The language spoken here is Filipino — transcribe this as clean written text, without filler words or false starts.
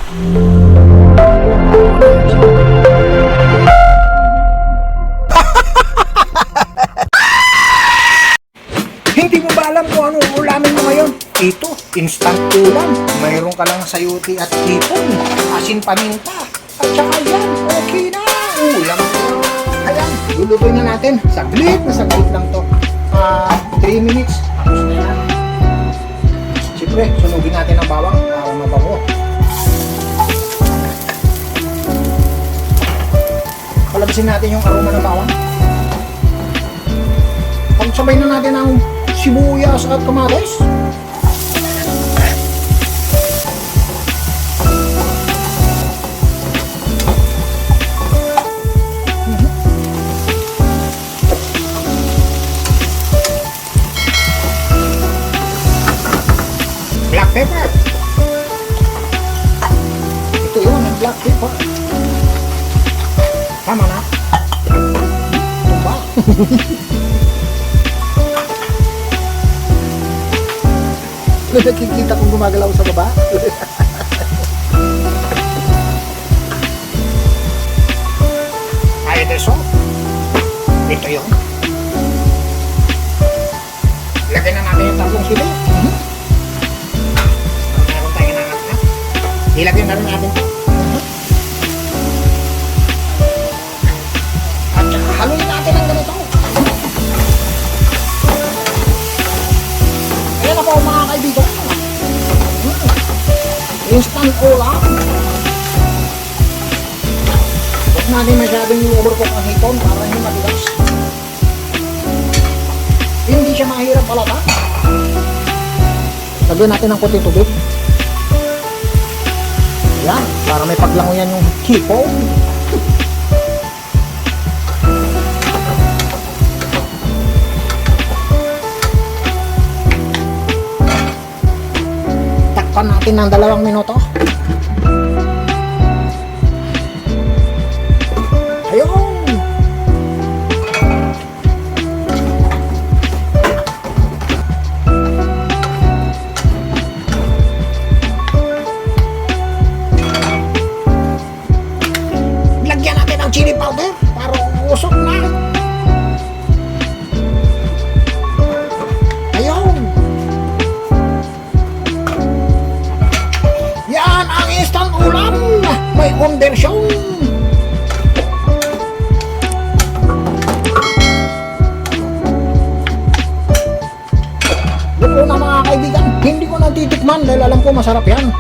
Hindi mo ba alam kung anong ulamin mo ngayon? Ito, instant ulam. Mayroon ka lang sayuti at hipon, asin paminta, at saka yan, okay na. Ulam ko. Ayan, lulutuin na natin. Saglit lang to. 3 minutes. Tapos na yan. Siyempre, sunugin natin ang bawang para mabango. Palabasin natin yung aroma ng bawang. Pagsabay na natin ang sibuyas at kamatis. Black pepper. Ito yun, ang black pepper. Tama na. Tumba. Nakikita kong gumagalaw sa baba. Ay, deso. Ito yun. Lagyan na natin yung tatlong sili. Meron tayo nangat na. Ilagyan na rin natin ito. At saka haluin natin ang ganito. Ayan na po mga kaibigan. Instant ulam. Huwag natin masyadong yung overcook ang hiton para hindi matigas. Hindi siya mahirap palata. Lagyan natin ng konting tubig. Ayan, para may paglangoyan yung hipon. Natin ng 2 minuto. Ayun. Lagyan natin ng chili powder para usok na. Instant ulam, may conversion. Luto na mga kaibigan, hindi ko natitikman dahil alam ko masarap yan.